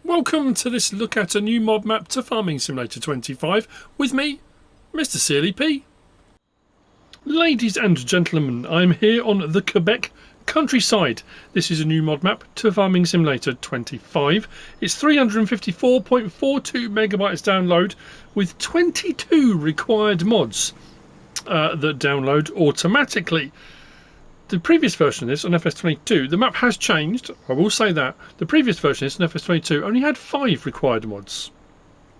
Welcome to this look at a new mod map to Farming Simulator 25 with me, MrSealyp. Ladies and gentlemen, I'm here on the Quebec countryside. This is a new mod map to Farming Simulator 25. It's 354.42 megabytes download with 22 required mods that download automatically. The previous version of this on FS22, the map has changed, I will say that. The previous version of this on FS22 only had 5 required mods.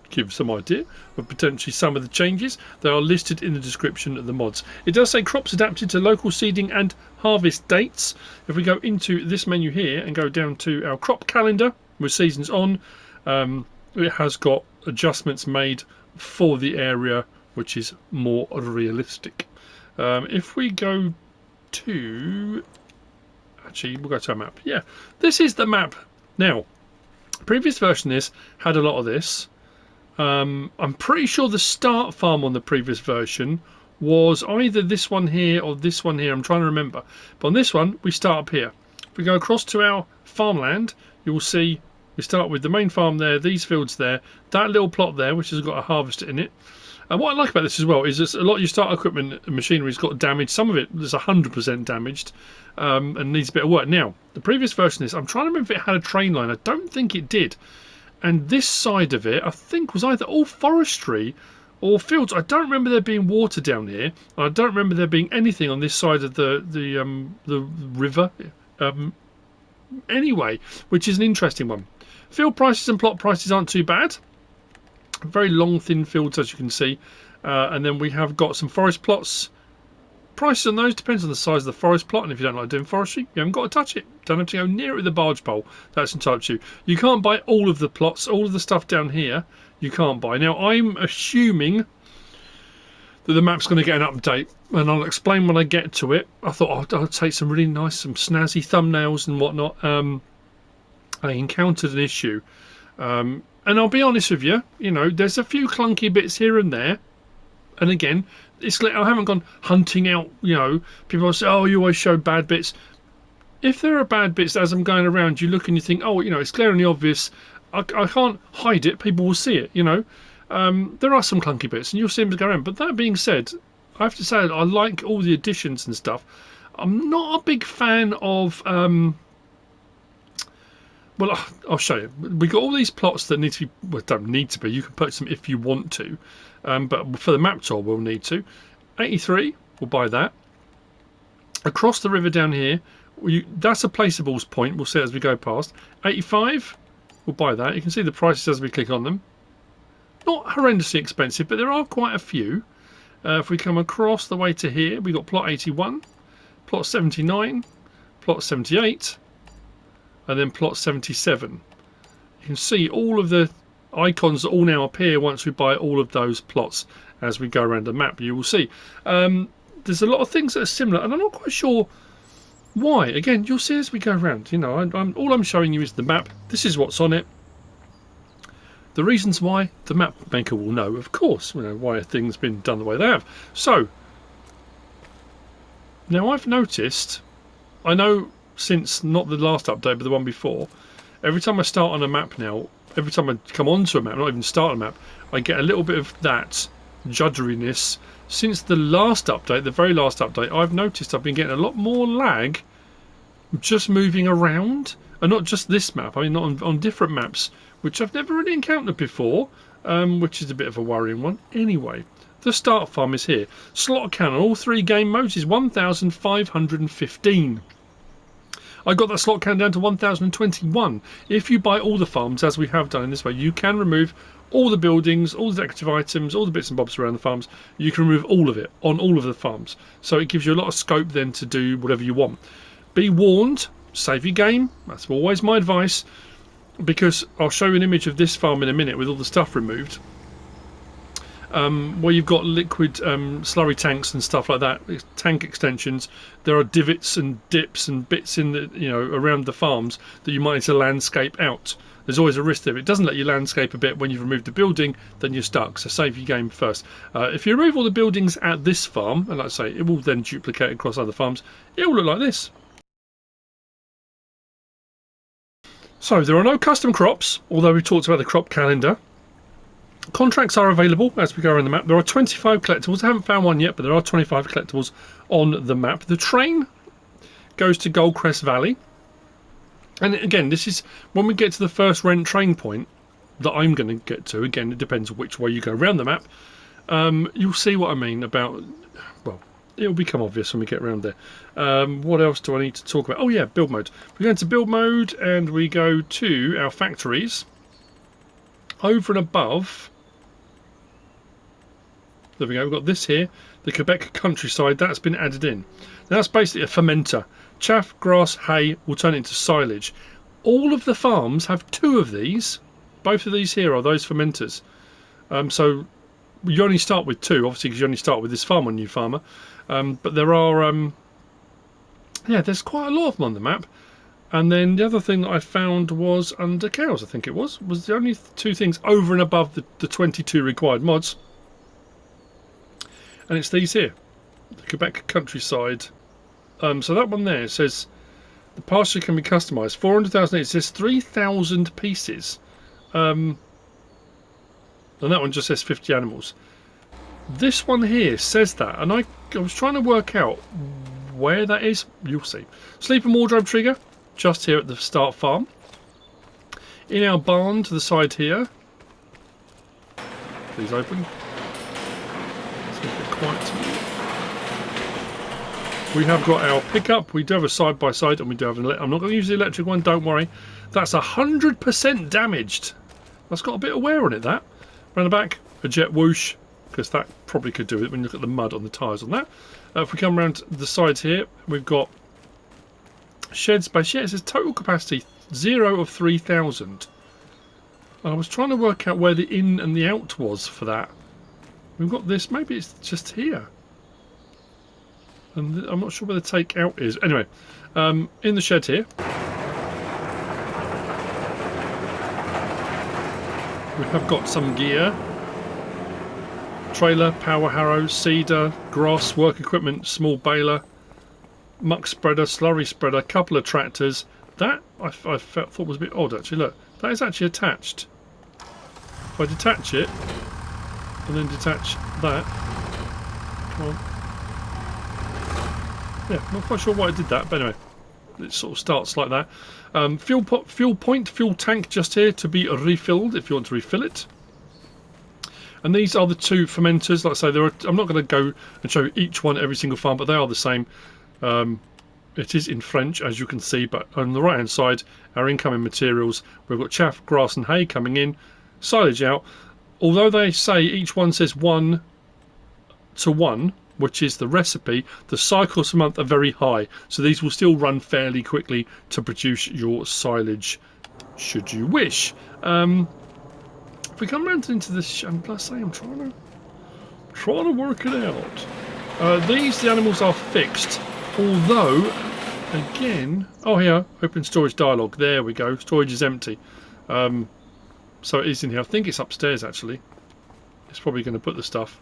Give some idea of potentially some of the changes. They are listed in the description of the mods. It does say crops adapted to local seeding and harvest dates. If we go into this menu here and go down to our crop calendar with seasons on, it has got adjustments made for the area which is more realistic. If we go to, actually we'll go to our map. Yeah, this is the map. Now, previous version of this had a lot of this. I'm pretty sure the start farm on the previous version was either this one here or this one here. I'm trying to remember. But on this one, we start up here. If we go across to our farmland, you will see we start with the main farm there, these fields there, that little plot there, which has got a harvester in it. And what I like about this as well is that a lot of your start equipment and machinery has got damaged. Some of it is 100% damaged and needs a bit of work. Now, the previous version of this, I'm trying to remember if it had a train line. I don't think it did. And this side of it, I think, was either all forestry or fields. I don't remember there being water down here. I don't remember there being anything on this side of the river. Anyway, which is an interesting one. Field prices and plot prices aren't too bad. Very long, thin fields, as you can see. And then we have got some forest plots. Prices on those depends on the size of the forest plot, and if you don't like doing forestry, you haven't got to touch it. Don't have to go near it with the barge pole. That's entirely up to you. You can't buy all of the plots, all of the stuff down here. You can't buy. Now, I'm assuming that the map's going to get an update, and I'll explain when I get to it. I thought I'll take some really nice, some snazzy thumbnails and whatnot. I encountered an issue. And I'll be honest with you, you know, there's a few clunky bits here and there. And again, it's like I haven't gone hunting out, you know, people say, oh, you always show bad bits. If there are bad bits as I'm going around, you look and you think, oh, you know, it's glaringly obvious. I can't hide it. People will see it, you know. There are some clunky bits and you'll see them go around. But that being said, I have to say I like all the additions and stuff. I'm not a big fan of... well, I'll show you. We've got all these plots that need to be, well, don't need to be. You can put some if you want to. But for the map tour, we'll need to. 83, we'll buy that. Across the river down here, that's a Placeable's point. We'll see it as we go past. 85, we'll buy that. You can see the prices as we click on them. Not horrendously expensive, but there are quite a few. If we come across the way to here, we've got plot 81, plot 79, plot 78, and then plot 77. You can see all of the icons that all now appear once we buy all of those plots as we go around the map. You will see there's a lot of things that are similar, and I'm not quite sure why. Again, you'll see as we go around. You know, all I'm showing you is the map. This is what's on it. The reasons why, the map maker will know, of course, you know, why a thing's been done the way they have. So now I've noticed, I know since not the last update but the one before, every time I start on a map now, every time I come onto a map, not even start a map, I get a little bit of that judderiness. Since the last update, the very last update, I've noticed I've been getting a lot more lag just moving around, and not just this map, I mean not on different maps, which I've never really encountered before, which is a bit of a worrying one. Anyway, the start farm is here. Slot count on all 3 game modes is 1,515. I got that slot count down to 1,021. If you buy all the farms, as we have done in this way, you can remove all the buildings, all the decorative items, all the bits and bobs around the farms. You can remove all of it on all of the farms. So it gives you a lot of scope then to do whatever you want. Be warned, save your game. That's always my advice, because I'll show you an image of this farm in a minute with all the stuff removed. Where you've got liquid slurry tanks and stuff like that, tank extensions, there are divots and dips and bits in the, you know, around the farms that you might need to landscape out. There's always a risk there. If it doesn't let you landscape a bit when you've removed the building, then you're stuck. So save your game first. If you remove all the buildings at this farm, and like I say, it will then duplicate across other farms, it will look like this. So there are no custom crops, although we talked about the crop calendar. Contracts are available as we go around the map. There are 25 collectibles. I haven't found one yet, but there are 25 collectibles on the map. The train goes to Goldcrest Valley. And again, this is when we get to the first rent train point that I'm going to get to. Again, it depends which way you go around the map. You'll see what I mean about... Well, it'll become obvious when we get around there. What else do I need to talk about? Oh yeah, build mode. We go into build mode and we go to our factories. Over and above... There we go, we've got this here, the Quebec countryside, that's been added in. Now that's basically a fermenter. Chaff, grass, hay will turn into silage. All of the farms have 2 of these. Both of these here are those fermenters. So you only start with 2, obviously, because you only start with this farm on New Farmer. But there are, yeah, there's quite a lot of them on the map. And then the other thing that I found was under cows, I think it was the only 2 things over and above the 22 required mods. And it's these here, the Quebec countryside. So that one there says the pasture can be customised. 400,000. It says 3,000 pieces, and that one just says 50 animals. This one here says that, and I was trying to work out where that is. You'll see. Sleep and wardrobe trigger just here at the start farm. In our barn to the side here. Please open. We have got our pickup. We do have a side by side, and we do have an. I'm not going to use the electric one. Don't worry. That's 100% damaged. That's got a bit of wear on it. That around the back, a jet whoosh, because that probably could do it when you look at the mud on the tyres on that. If we come around the sides here, we've got shed space. Yeah, it says total capacity 0 of 3,000. I was trying to work out where the in and the out was for that. We've got this, maybe it's just here. And I'm not sure where the take out is. Anyway, in the shed here. We have got some gear. Trailer, power harrow, seeder, grass, work equipment, small baler, muck spreader, slurry spreader, couple of tractors. That I thought was a bit odd actually. Look, that is actually attached. If I detach it, and then detach that. Come on. Yeah, not quite sure why I did that, but anyway, it sort of starts like that. Fuel tank just here to be refilled if you want to refill it. And these are the 2 fermenters. Like I say, there are. I'm not going to go and show each one every single farm, but they are the same. It is in French, as you can see, but on the right hand side, our incoming materials, we've got chaff, grass and hay coming in, silage out. Although they say each one says 1 to 1, which is the recipe, the cycles per month are very high. So these will still run fairly quickly to produce your silage, should you wish. If we come around into this, I'm trying to work it out. The animals are fixed, although, again, oh here, open storage dialog. There we go. Storage is empty. So it is in here. I think it's upstairs actually. It's probably going to put the stuff.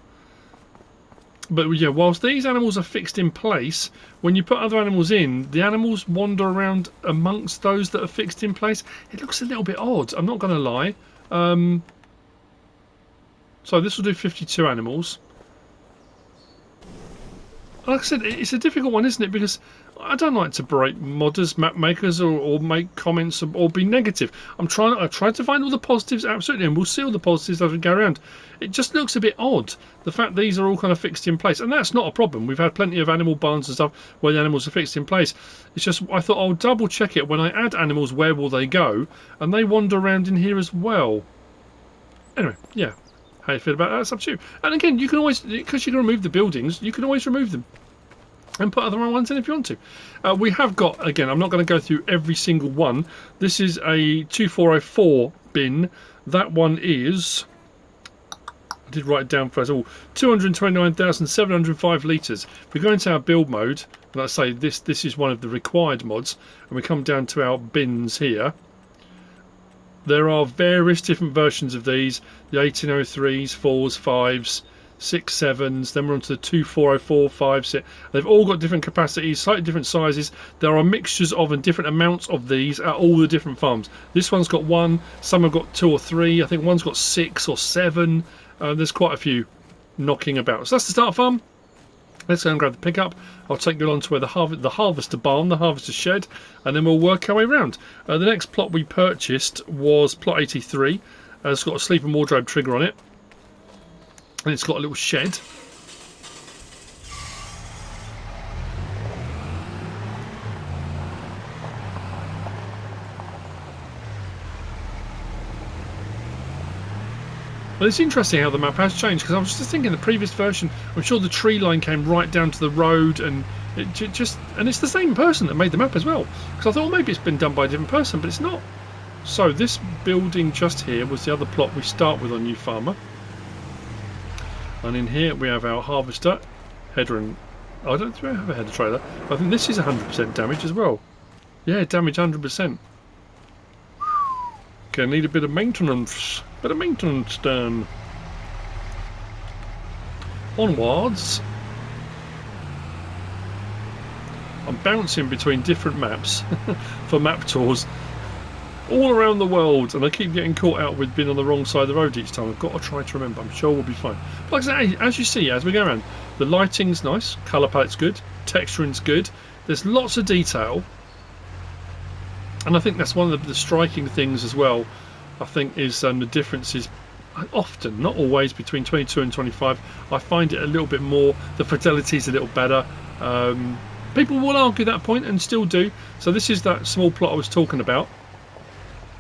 But yeah, whilst these animals are fixed in place, when you put other animals in, the animals wander around amongst those that are fixed in place. It looks a little bit odd, I'm not going to lie. So this will do 52 animals. Like I said, it's a difficult one, isn't it? Because I don't like to berate modders, map makers, or make comments or be negative. I try to find all the positives, absolutely, and we'll see all the positives as we go around. It just looks a bit odd, the fact these are all kind of fixed in place, and that's not a problem. We've had plenty of animal barns and stuff where the animals are fixed in place. It's just I thought I'll double check it when I add animals. Where will they go? And they wander around in here as well. Anyway, yeah. How you feel about that? That's up to you. And again, you can always, because you can remove the buildings, you can always remove them and put other ones in if you want to. We have got, again, I'm not going to go through every single one. This is a 2404 bin. That one is, I did write it down first of all, 229,705 litres. If we go into our build mode, and I say this is one of the required mods, and we come down to our bins here. There are various different versions of these, the 1803s, 4s, 5s, 6 7s, then we're on to the 2 404, 5 6. They've all got different capacities, slightly different sizes. There are mixtures of and different amounts of these at all the different farms. This one's got 1, some have got 2 or 3, I think one's got 6 or 7. There's quite a few knocking about. So that's the start farm. Let's go and grab the pickup. I'll take you on to where the harvester barn, the harvester shed, and then we'll work our way around. The next plot we purchased was plot 83. It's got a sleep and wardrobe trigger on it, and it's got a little shed. Well, it's interesting how the map has changed, because I was just thinking the previous version, I'm sure the tree line came right down to the road, and and it's the same person that made the map as well. Because I thought, well, maybe it's been done by a different person, but it's not. So this building just here was the other plot we start with on New Farmer. And in here we have our harvester, header, and I don't think we have a header trailer. I think this is 100% damage as well. Yeah, damage 100%. Okay, need a bit of maintenance. Bit of maintenance done. Onwards. I'm bouncing between different maps for map tours all around the world, and I keep getting caught out with being on the wrong side of the road each time. I've got to try to remember. I'm sure we'll be fine. But like I say, as you see, as we go around, the lighting's nice, colour palette's good, texturing's good. There's lots of detail, and I think that's one of the striking things as well. I think is the differences often, not always, between 22 and 25. I find it a little bit more, the fidelity's a little better. People will argue that point and still do. So this is that small plot I was talking about.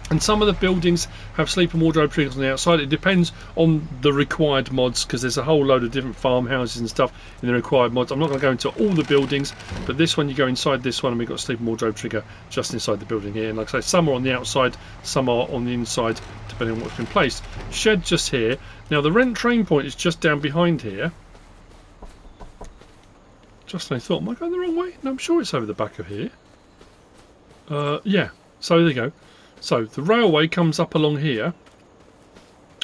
And some of the buildings have sleep and wardrobe triggers on the outside. It depends on the required mods, because there's a whole load of different farmhouses and stuff in the required mods. I'm not going to go into all the buildings, but this one, you go inside this one and we've got a sleep and wardrobe trigger just inside the building here. And like I say, some are on the outside, some are on the inside, depending on what's been placed. Shed just here. Now the rent train point is just down behind here. Just when I thought, am I going the wrong way? No, I'm sure it's over the back of here. Yeah, so there you go. So the railway comes up along here.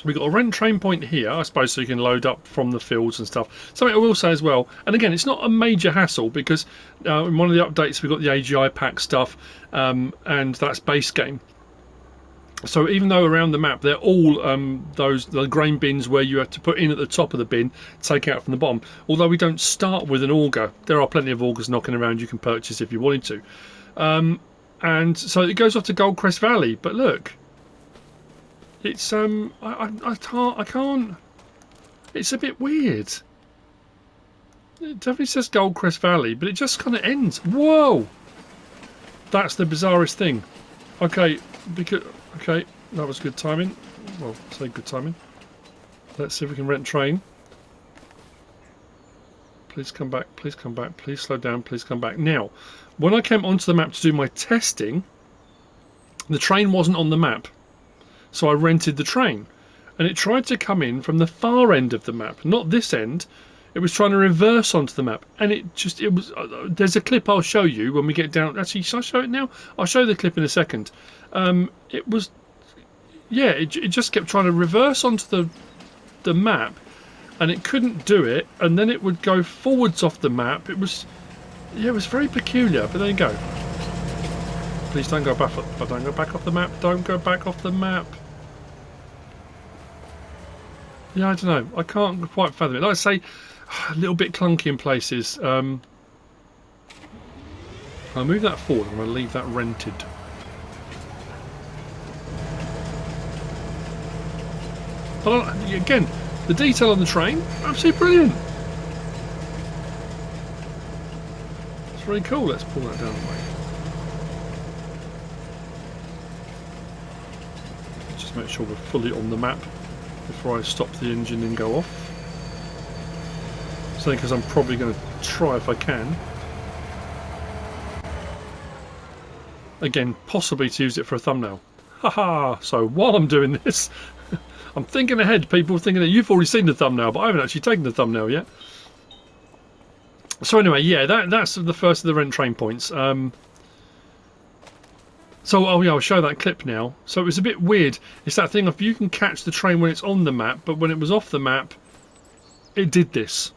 We've got a rent train point here, I suppose, so you can load up from the fields and stuff. Something I will say as well, and again, it's not a major hassle, because in one of the updates we've got the AGI pack stuff, and that's base game. So even though around the map they're all the grain bins where you have to put in at the top of the bin, take out from the bottom. Although we don't start with an auger, there are plenty of augers knocking around you can purchase if you wanted to. And so it goes off to Goldcrest Valley, but look, it's I can't. It's a bit weird. It definitely says Goldcrest Valley, but it just kind of ends. Whoa, that's the bizarrest thing. Okay, that was good timing. Well, say good timing. Let's see if we can rent train. Please come back. Please come back. Please slow down. Please come back now. When I came onto the map to do my testing, the train wasn't on the map, so I rented the train, and it tried to come in from the far end of the map, not this end. It was trying to reverse onto the map, and it was. There's a clip I'll show you when we get down. Actually, shall I show it now? I'll show you the clip in a second. It was, yeah, it just kept trying to reverse onto the map, and it couldn't do it, and then it would go forwards off the map. It was. Yeah, it was very peculiar, but there you go. Please don't go back. Don't go back off the map. Don't go back off the map. Yeah, I don't know. I can't quite fathom it. Like I say, a little bit clunky in places. I'll move that forward. I'm going to leave that rented. But again, the detail on the train, absolutely brilliant. Very cool. Let's pull that down the way. Just make sure we're fully on the map before I stop the engine and go off. So because I'm probably going to try if I can. Again, possibly to use it for a thumbnail. Haha! So while I'm doing this, I'm thinking ahead, people, thinking that you've already seen the thumbnail, but I haven't actually taken the thumbnail yet. So anyway, yeah, that's the first of the rent train points. So, oh yeah, I'll show that clip now. So it was a bit weird. It's that thing of you can catch the train when it's on the map, but when it was off the map, it did this.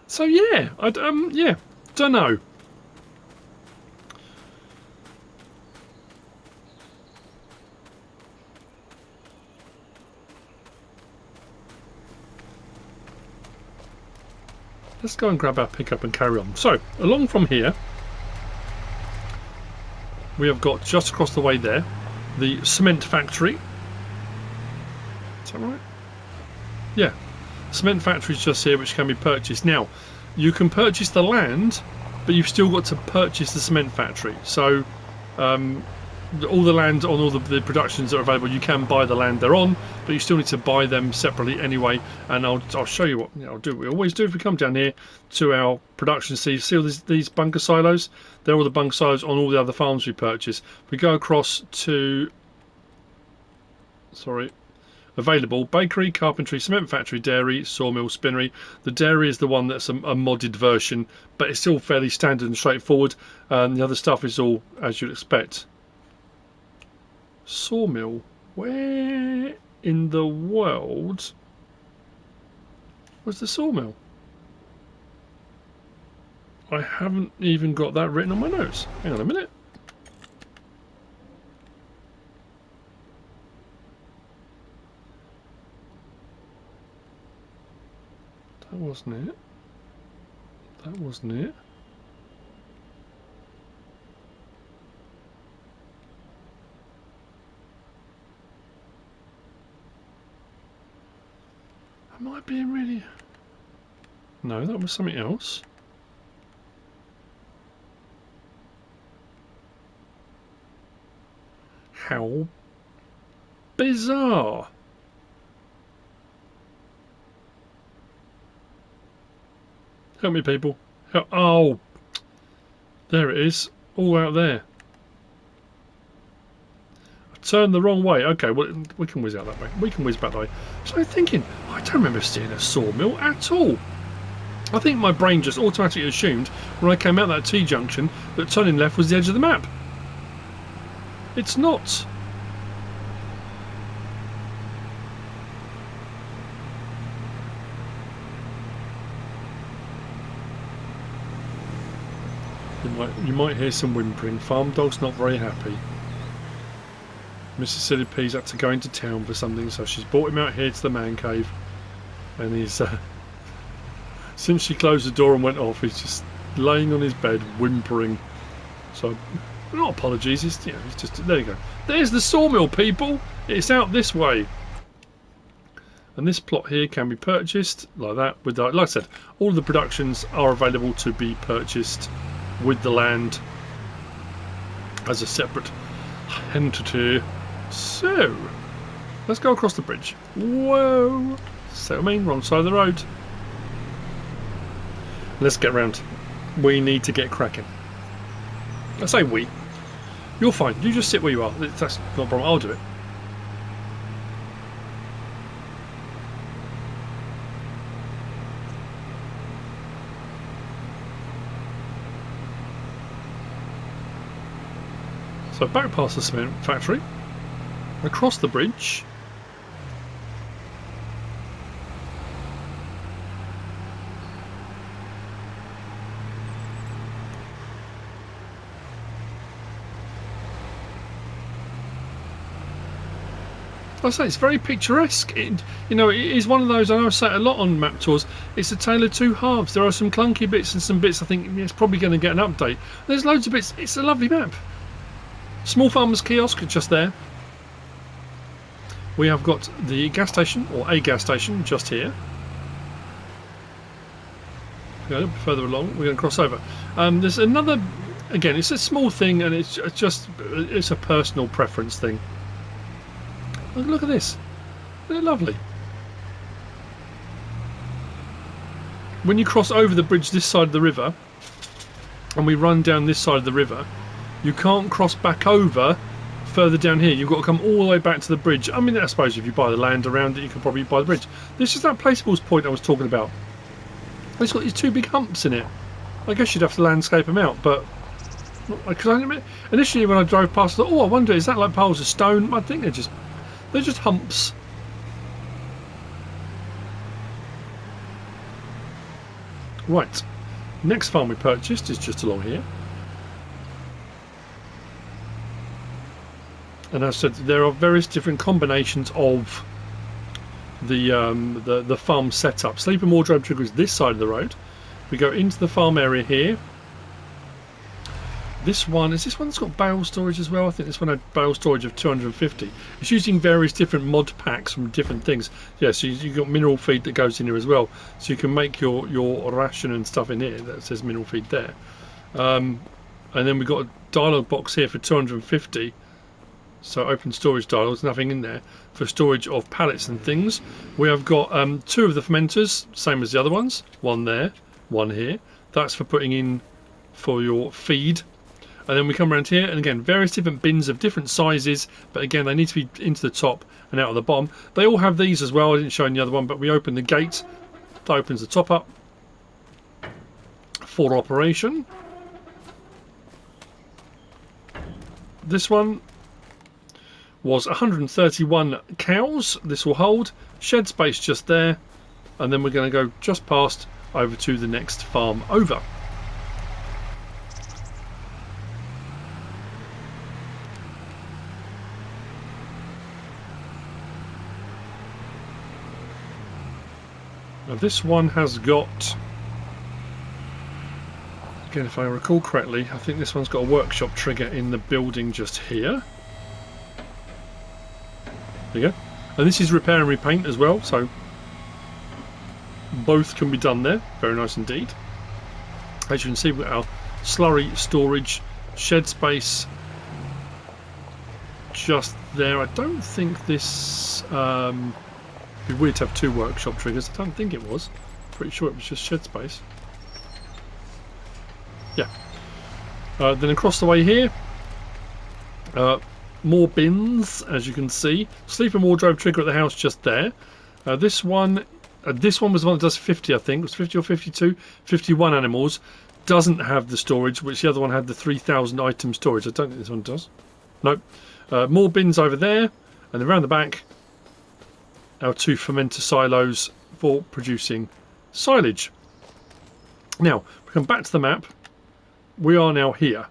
So yeah, yeah, don't know. Let's go and grab our pickup and carry on. So along from here, we have got just across the way there the cement factory. Is that right? Yeah, cement factory is just here, which can be purchased. Now, you can purchase the land, but you've still got to purchase the cement factory. So all the land on all the productions that are available, you can buy the land they're on, but you still need to buy them separately anyway. And I'll show you what I'll do. We always do if we come down here to our production. See all these bunker silos? They're all the bunker silos on all the other farms we purchase. We go across to available bakery, carpentry, cement factory, dairy, sawmill, spinnery. The dairy is the one that's a modded version, but it's still fairly standard and straightforward. The other stuff is all as you'd expect. Sawmill, where in the world was the sawmill? I haven't even got that written on my notes. Hang on a minute. That wasn't it. That wasn't it. Am I being really... No, that was something else. How bizarre. Help me, people. Oh, there it is. All out there. I turned the wrong way. Okay, well, we can whiz out that way. We can whiz back that way. So I'm thinking, I don't remember seeing a sawmill at all. I think my brain just automatically assumed when I came out that T-junction that turning left was the edge of the map. It's not. You might hear some whimpering. Farm dog's not very happy. MrSealyp's had to go into town for something, so she's brought him out here to the man cave, and he's since she closed the door and went off, he's just laying on his bed whimpering. So, not apologies. He's just there. You go. There's the sawmill, people. It's out this way. And this plot here can be purchased like that. With like I said, all of the productions are available to be purchased with the land as a separate entity. So let's go across the bridge. Whoa! So I mean, wrong side of the road. Let's get round. We need to get cracking. I say we. You're fine. You just sit where you are. That's not a problem. I'll do it. So back past the cement factory, across the bridge, I say it's very picturesque. It is one of those. I know I say it a lot on map tours. It's a tale of two halves. There are some clunky bits and some bits I think it's probably going to get an update. There's loads of bits. It's a lovely map. Small Farmers Kiosk just there. We have got the gas station, or a gas station, just here. Go a little bit further along. We're going to cross over. There's another. Again, it's a small thing, and it's a personal preference thing. Look at this. They're lovely. When you cross over the bridge this side of the river, and we run down this side of the river, you can't cross back over further down here. You've got to come all the way back to the bridge. I mean, I suppose if you buy the land around it, you can probably buy the bridge. This is that Placeables point I was talking about. It's got these two big humps in it. I guess you'd have to landscape them out, but because initially when I drove past, I thought, oh, I wonder, is that like piles of stone? I think they're just humps. Right, next farm we purchased is just along here, and as I said, there are various different combinations of the farm setup. Sleeping wardrobe trigger is this side of the road. We go into the farm area here. This one that's got bale storage as well. I think this one had bale storage of 250. It's using various different mod packs from different things. Yeah, so you've got mineral feed that goes in here as well, so you can make your ration and stuff in here. That says mineral feed there. And then we've got a dialogue box here for 250. So open storage dialogue. There's nothing in there for storage of pallets and things. We have got two of the fermenters, same as the other ones. One there, one here. That's for putting in for your feed. And then we come around here, and again, various different bins of different sizes, but again, they need to be into the top and out of the bottom. They all have these as well. I didn't show you the other one, but we open the gate. That opens the top up for operation. This one was 131 cows. This will hold. Shed space just there. And then we're going to go just past over to the next farm over. Now this one has got, again if I recall correctly, I think this one's got a workshop trigger in the building just here. There you go. And this is repair and repaint as well, so both can be done there. Very nice indeed. As you can see, we've got our slurry storage, shed space just there. I don't think this... it'd be weird to have two workshop triggers. I don't think it was. Pretty sure it was just shed space. Yeah. Then across the way here, more bins, as you can see. Sleep and wardrobe trigger at the house just there. This one was the one that does 50, I think. It was 50 or 52? 51 animals. Doesn't have the storage, which the other one had the 3,000 item storage. I don't think this one does. Nope. More bins over there. And around the back, our two fermenter silos for producing silage. Now, we come back to the map. We are now here.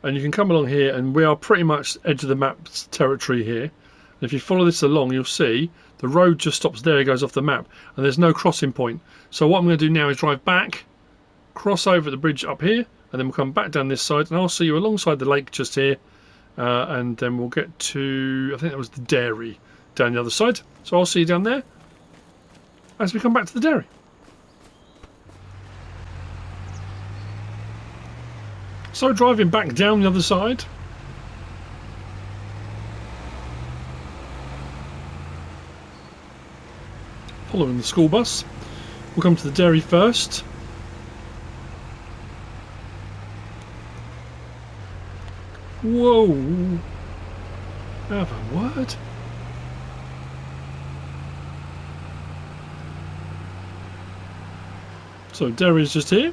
And you can come along here, and we are pretty much edge of the map's territory here. And if you follow this along, you'll see the road just stops there, it goes off the map, and there's no crossing point. So what I'm going to do now is drive back, cross over the bridge up here, and then we'll come back down this side, and I'll see you alongside the lake just here, and then we'll get to, I think that was the dairy down the other side. So I'll see you down there as we come back to the dairy. So driving back down the other side, following the school bus, we'll come to the dairy first. Whoa! Have a word. So dairy is just here.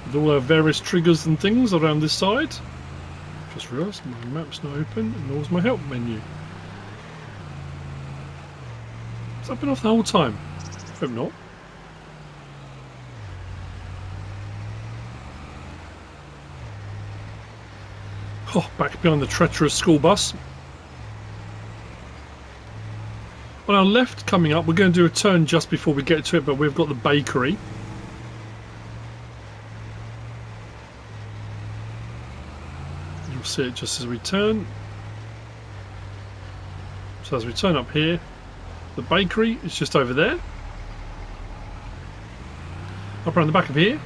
With all our various triggers and things around this side. Just realised my map's not open, and nor is my help menu. Has that been off the whole time? Hope not. Oh, back behind the treacherous school bus. On our left coming up, we're going to do a turn just before we get to it, but we've got the bakery. You'll see it just as we turn. So as we turn up here, the bakery is just over there. Up around the back of here,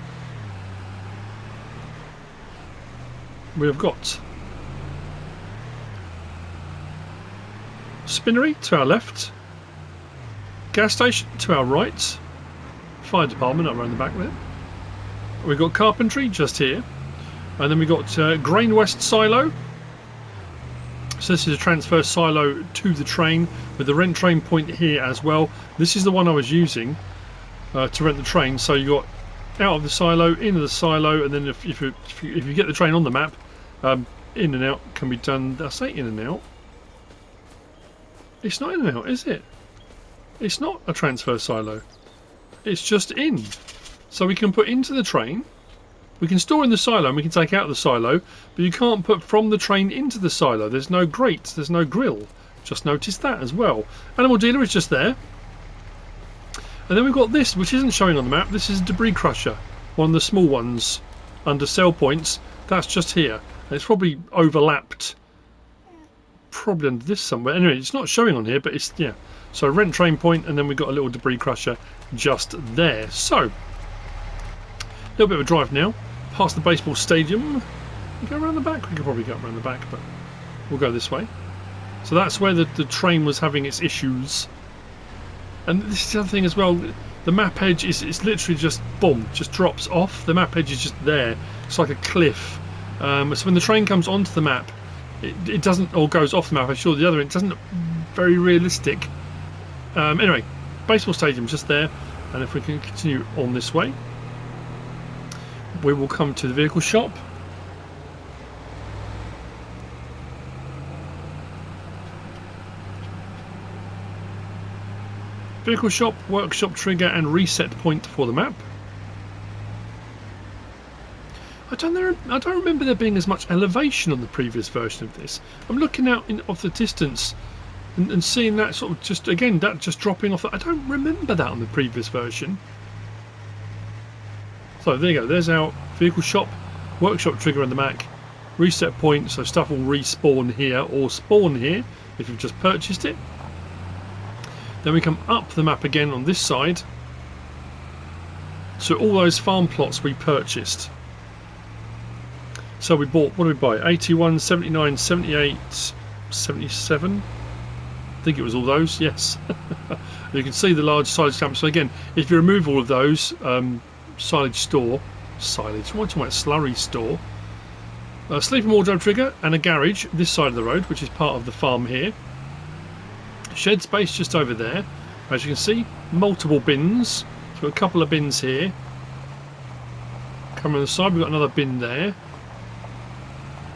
we've got spinnery to our left, gas station to our right, fire department up around the back there. We've got carpentry just here, and then we've got Grain West silo. So this is a transfer silo to the train with the rent train point here as well. This is the one I was using to rent the train. So you got out of the silo, into the silo, and then if you get the train on the map, in and out can be done. I say in and out. It's not in and out, is it? It's not a transfer silo. It's just in. So we can put into the train. We can store in the silo and we can take out the silo, but you can't put from the train into the silo. There's no grate, there's no grill. Just noticed that as well. Animal dealer is just there. And then we've got this, which isn't showing on the map. This is a debris crusher. One of the small ones under sell points. That's just here. And it's probably overlapped. Probably under this somewhere. Anyway, it's not showing on here, but it's, yeah. So rent train point, and then we've got a little debris crusher just there. So, a little bit of a drive now. Past the baseball stadium. We go around the back. We could probably go around the back, but we'll go this way. So that's where the train was having its issues. And this is the other thing as well. The map edge is literally just boom, just drops off. The map edge is just there. It's like a cliff. So when the train comes onto the map, it doesn't, or goes off the map. I'm sure the other end, it doesn't look very realistic. Anyway, baseball stadium just there. And if we can continue on this way, we will come to the vehicle shop. Vehicle shop, workshop trigger and reset point for the map. I don't remember there being as much elevation on the previous version of this. I'm looking out off the distance and seeing that sort of just, again, that just dropping off. I don't remember that on the previous version. So there you go, there's our vehicle shop, workshop trigger on the Mac, reset point, so stuff will respawn here or spawn here if you've just purchased it. Then we come up the map again on this side. So all those farm plots we purchased. So we bought, what did we buy? 81, 79, 78, 77? I think it was all those, yes. You can see the large silage camp. So again, if you remove all of those, silage store, silage, what do you want? Slurry store. Sleeping wardrobe trigger and a garage this side of the road, which is part of the farm here. Shed space just over there. As you can see, multiple bins. So we've got a couple of bins here. Coming on the side, we've got another bin there.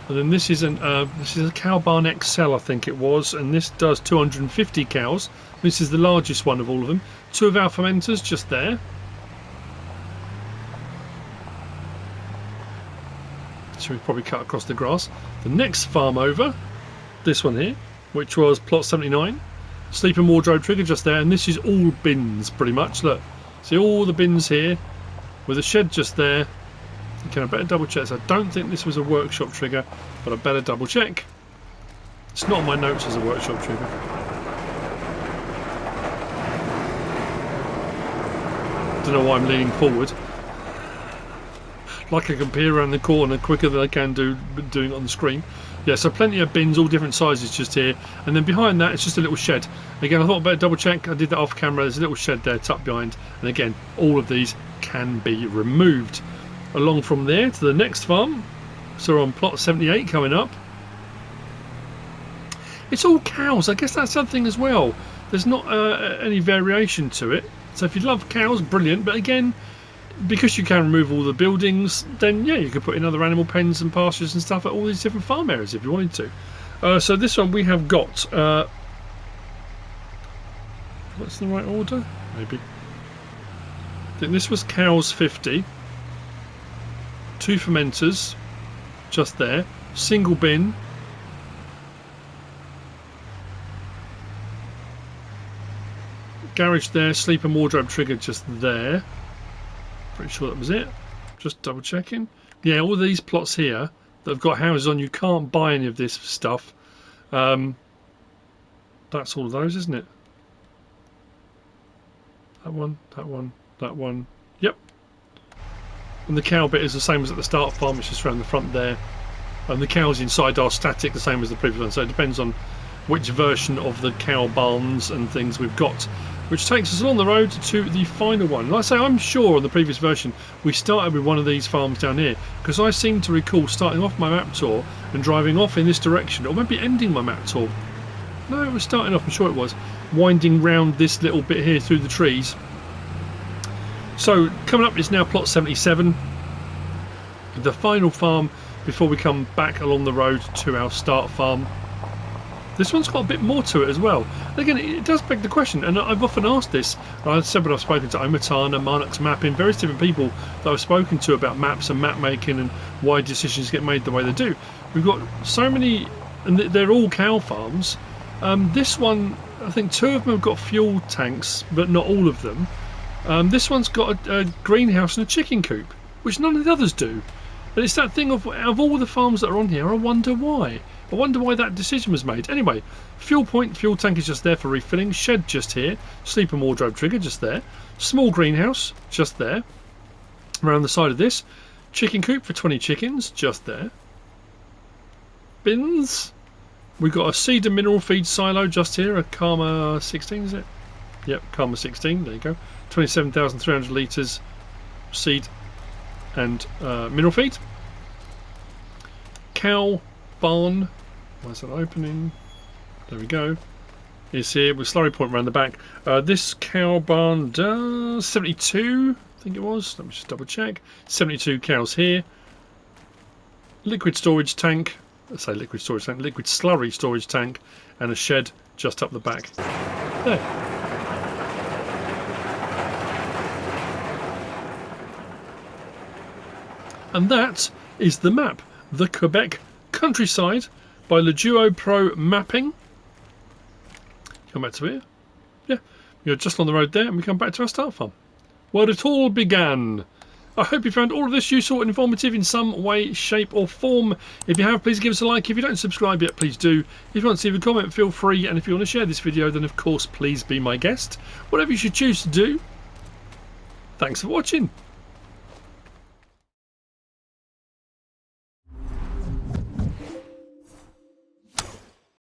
And then this is a cow barn XL, I think it was, and this does 250 cows. This is the largest one of all of them. Two of our fermenters just there. So we've probably cut across the grass. The next farm over, this one here, which was plot 79. Sleeping wardrobe trigger just there, and this is all bins pretty much. Look, see all the bins here with a shed just there. Okay, I better double check. So I don't think this was a workshop trigger, but I better double check. It's not on my notes as a workshop trigger. Don't know why I'm leaning forward. Like I can peer around the corner quicker than I can doing it on the screen. Yeah, so plenty of bins, all different sizes just here. And then behind that, it's just a little shed. Again, I thought I'd better double check. I did that off camera. There's a little shed there tucked behind. And again, all of these can be removed. Along from there to the next farm. So we're on plot 78 coming up. It's all cows. I guess that's something as well. There's not any variation to it. So if you love cows, brilliant. But again, because you can remove all the buildings, then yeah, you could put in other animal pens and pastures and stuff at all these different farm areas if you wanted to. So this one we have got, what's the right order? Maybe. I think this was cows 50, two fermenters, just there, single bin. Garage there, sleeper wardrobe trigger just there. Pretty sure that was it. Just double checking. Yeah, all these plots here that have got houses on, you can't buy any of this stuff. That's all of those, isn't it? That one, that one, that one. Yep. And the cow bit is the same as at the start farm, which is around the front there. And the cows inside are static, the same as the previous one. So it depends on which version of the cow barns and things we've got. Which takes us along the road to the final one. Like I say, I'm sure on the previous version we started with one of these farms down here, because I seem to recall starting off my map tour and driving off in this direction, or maybe ending my map tour. No, it was starting off, I'm sure it was, winding round this little bit here through the trees. So coming up is now plot 77, the final farm before we come back along the road to our start farm. This one's got a bit more to it as well. And again, it does beg the question, and I've often asked this. I've said when I've spoken to OmaTana, ModdingAssociation, various different people that I've spoken to about maps and map making and why decisions get made the way they do. We've got so many, and they're all cow farms. This one, I think 2 of them have got fuel tanks, but not all of them. This one's got a greenhouse and a chicken coop, which none of the others do. And it's that thing of all the farms that are on here, I wonder why. I wonder why that decision was made. Anyway, fuel point, fuel tank is just there for refilling. Shed just here. Sleep and wardrobe trigger just there. Small greenhouse just there. Around the side of this. Chicken coop for 20 chickens just there. Bins. We've got a seed and mineral feed silo just here. A Karma 16, is it? Yep, Karma 16. There you go. 27,300 litres seed and mineral feed. Cow barn. Where's that opening? There we go. It's here with slurry point around the back. This cow barn does 72, I think it was. Let me just double check. 72 cows here. Liquid storage tank. Let's say liquid storage tank. Liquid slurry storage tank, and a shed just up the back. There. And that is the map. The Quebec countryside by LeDuoProMapping. Come back to here. Yeah, you're just on the road there, and we come back to our start farm, where it all began. I hope you found all of this useful and informative in some way, shape or form. If you have, please give us a like. If you don't subscribe yet, please do. If you want to leave a comment, feel free. And if you want to share this video, then of course, please be my guest. Whatever you should choose to do. Thanks for watching.